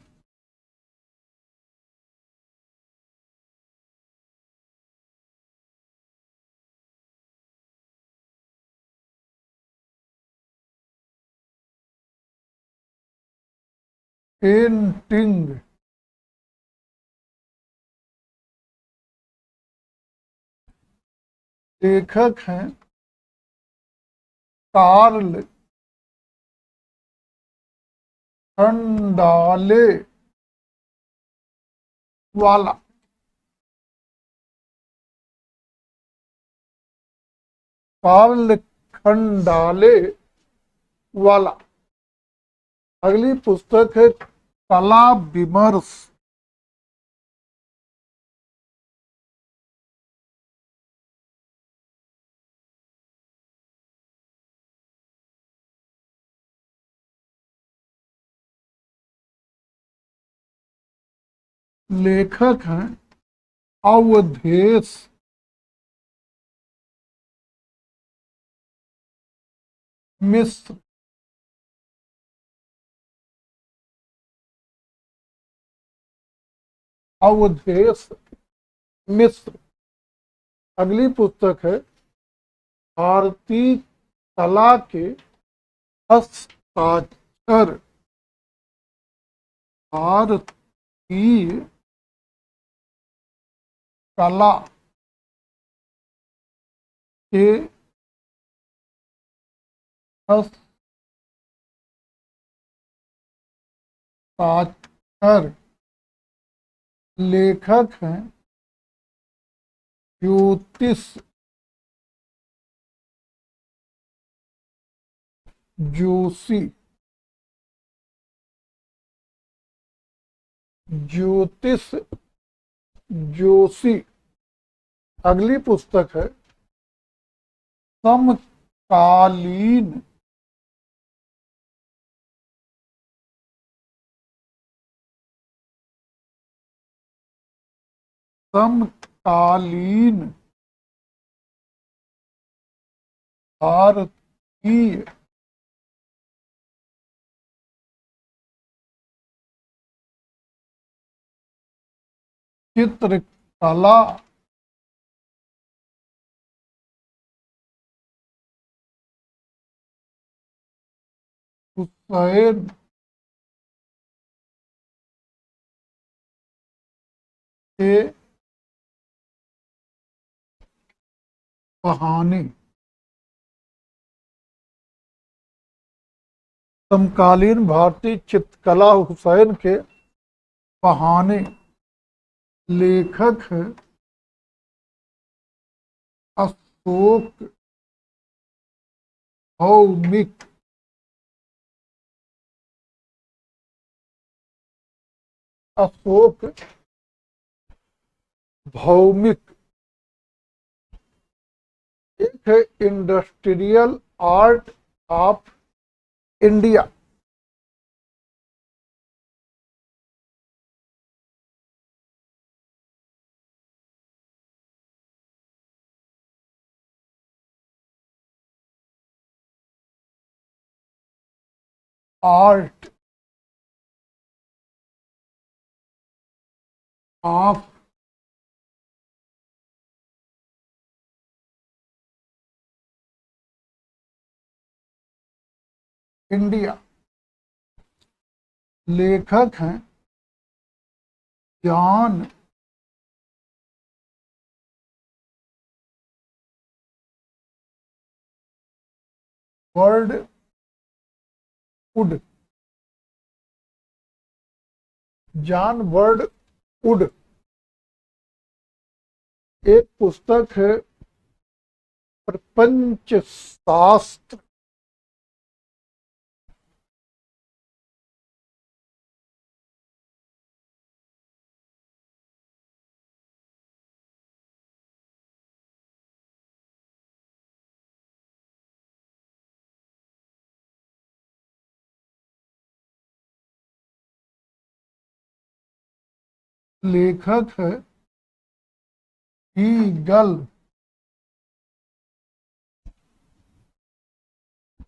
पेंटिंग। लेखक हैं कार्ल खंडाले वाला। कार्ल खंडाले वाला। अगली पुस्तक है कला विमर्श। लेखक हैं अवधेश मिश्र। अवधेश मिश्र। अगली पुस्तक है भारतीय कला के हस्ताक्षर। भारतीय कला के हस्ताक्षर। लेखक हैं ज्योतिष जोशी। ज्योतिष जोशी। अगली पुस्तक है समकालीन समकालीन भारतीय चित्रकला। हुसैन के कहानी। समकालीन भारतीय चित्रकला हुसैन के बहाने। लेखक है अशोक भौमिक। अशोक भौमिक। एक है industrial art of India. Art of India. लेखक हैं John word would. John word would, एक पुस्तक है प्रपंच शास्त्र। लेखक है हीगल।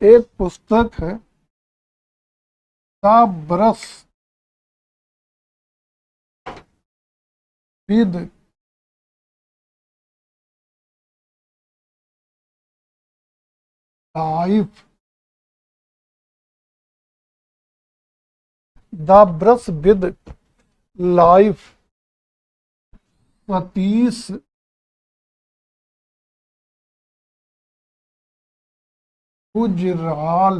एक पुस्तक है the brush with life, the brush with life, Satish Gujral.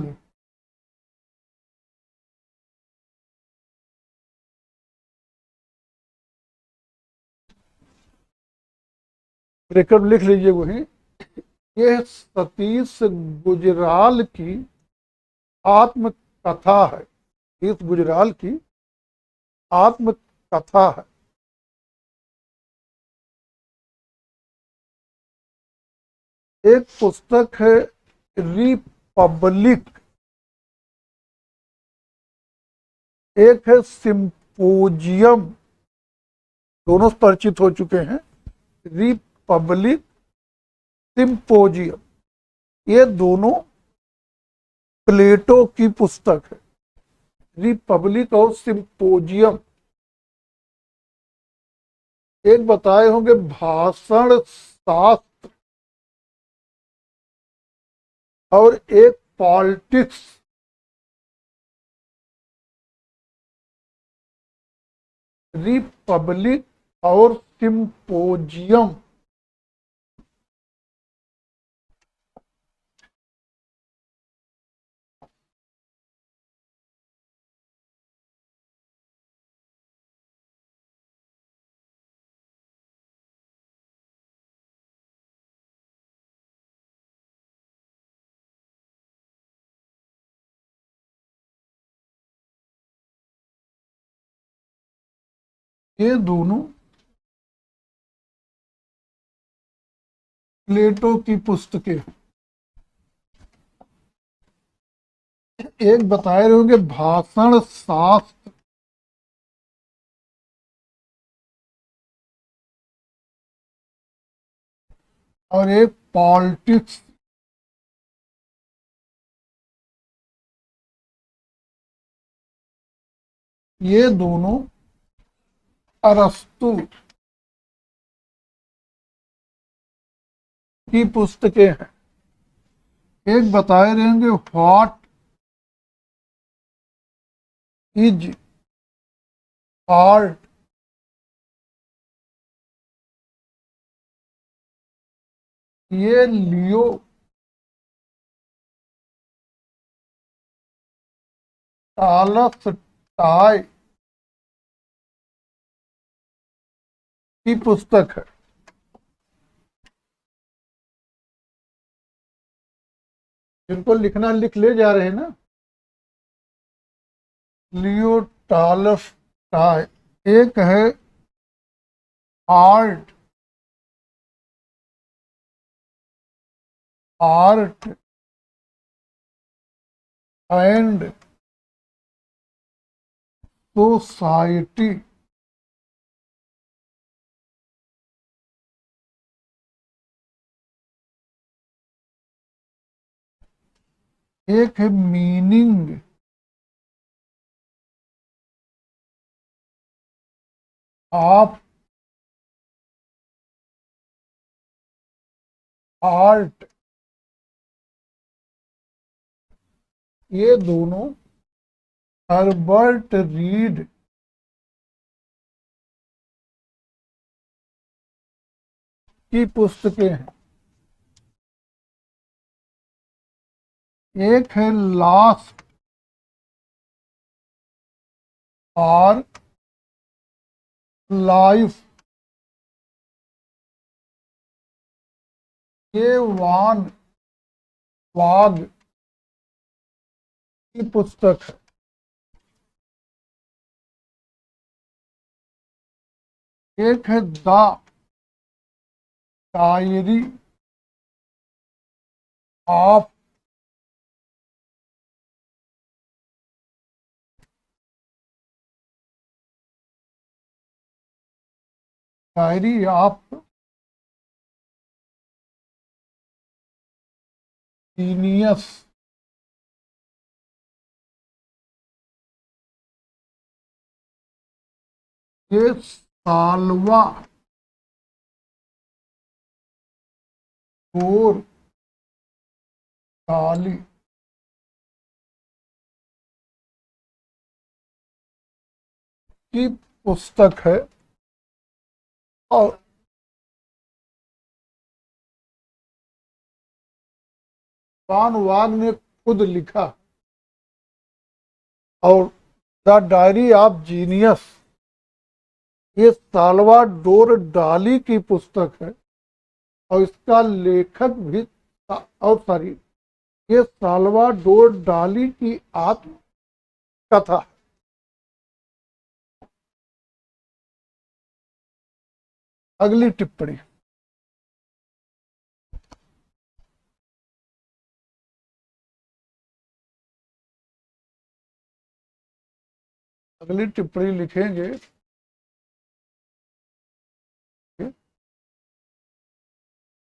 Breakup लिख लीजिए वही। ये सतीश गुजराल की आत्मकथा है, सतीश गुजराल की आत्मकथा है। एक पुस्तक है रिपब्लिक, एक है सिंपोजियम। दोनों परिचित हो चुके हैं, रिपब्लिक, सिंपोजियम। ये दोनों प्लेटो की पुस्तक है, रिपब्लिक और सिंपोजियम। एक बताए होंगे भाषण शास्त्र, और एक पॉलिटिक्स। रिपब्लिक और सिंपोजियम। ये दोनों प्लेटो की पुस्तकें। एक बताए रहे होंगे भाषण शास्त्र, और एक पॉलिटिक्स। ये दोनों अरस्तु की पुस्तकें हैं। एक बताए रहेंगे व्हाट इज आर्ट, ये लियो टालस्टॉय की पुस्तक है। जिनको लिखना लिख ले जा रहे हैं ना, लियो टालस्टॉय। एक है आर्ट, आर्ट एंड सोसाइटी। एक है मीनिंग ऑफ आर्ट। ये दोनों हर्बर्ट रीड की पुस्तकें हैं। एक है लॉस्ट और लाइफ, ये वान वाग की पुस्तक है। एक है द डायरी ऑफ जीनियस। ये सालवा और डाली की पुस्तक है और वान वाग ने खुद लिखा। और द डायरी ऑफ जीनियस ये साल्वाडोर डाली की पुस्तक है और इसका लेखक भी और सॉरी ये साल्वाडोर डाली की आत्मकथा है। अगली टिप्पणी, अगली टिप्पणी लिखेंगे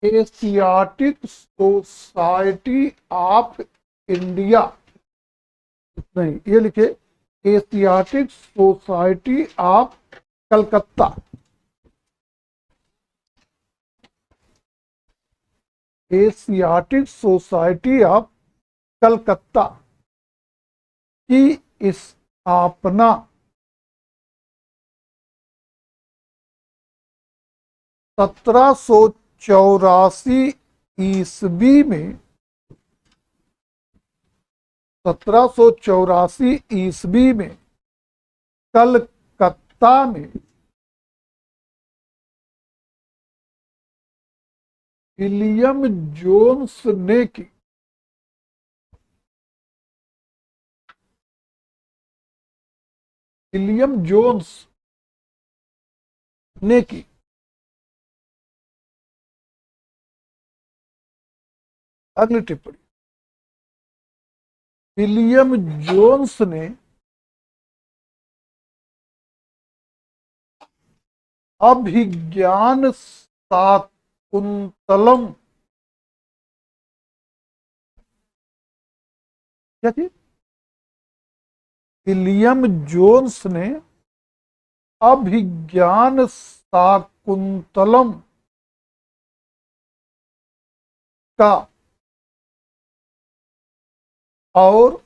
एशियाटिक सोसाइटी ऑफ इंडिया, नहीं ये लिखे Asiatic society of Calcutta. Asiatic society of Calcutta की स्थापना 1784 ईस्वी में 1784 ईस्वी में कलकत्ता में विलियम जोन्स ने की। विलियम जोन्स ने की। अगली टिप्पणी, विलियम जोन्स ने अभिज्ञान शाकुंतलम, क्या थी? विलियम जोन्स ने अभिज्ञान शाकुंतलम का और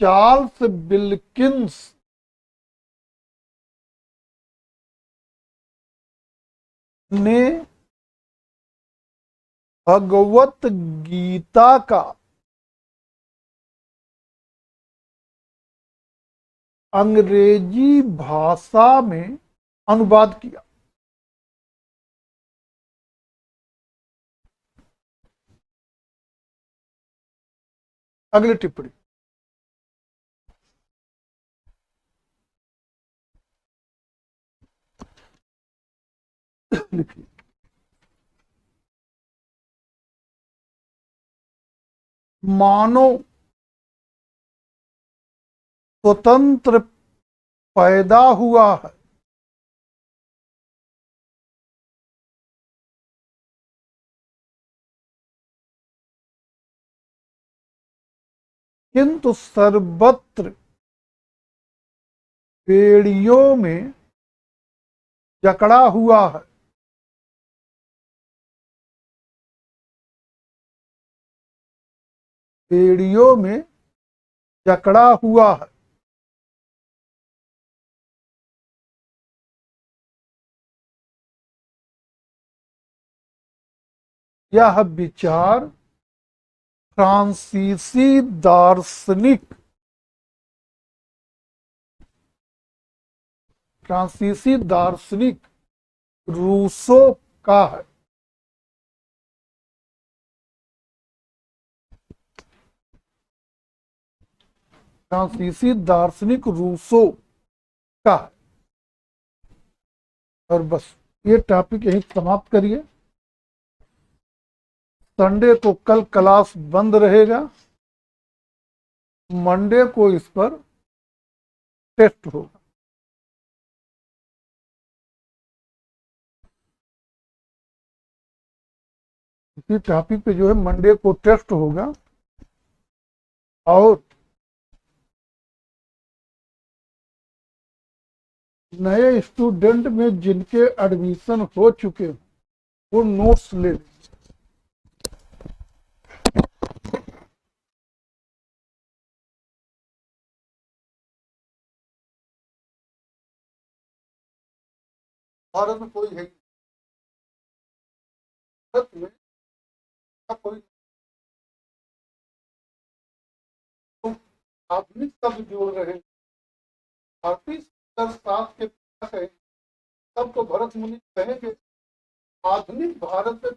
चार्ल्स विल्किंस ने भगवत गीता का अंग्रेजी भाषा में अनुवाद किया। अगली टिप्पणी, लिखिए मानव स्वतंत्र पैदा हुआ है, किंतु सर्वत्र बेड़ियों में जकड़ा हुआ है। बेड़ियों में जकड़ा हुआ है। यह विचार फ्रांसीसी दार्शनिक फ्रांसीसी दार्शनिक रूसो का है। फ्रांसीसी दार्शनिक रूसो का है। और बस ये टॉपिक यही समाप्त करिए। संडे को कल क्लास बंद रहेगा, मंडे को इस पर टेस्ट होगा। इसी टॉपिक पे जो है मंडे को टेस्ट होगा। और नए स्टूडेंट में जिनके एडमिशन हो चुके हैं वो नोट्स ले लें। भारत में कोई है, भारत में कोई तो आधुनिक शब्द जोड़ रहे, भारतीय शास्त्र के कहे तब तो भरत मुनि कहे कि आधुनिक भारत में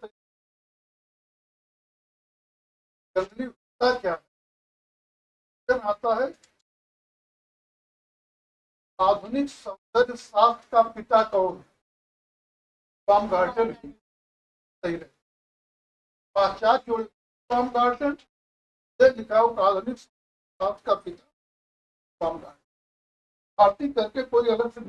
जनरली होता क्या है, आता है आधुनिक सौंदर्य शास्त्र का पिता कौन, बामगार्टन सही रहे, पाश्चात्य बामगार्टन लिखा हो आधुनिक शास्त्र का पिता बामगार्टन, भारतीय करके कोई अलग से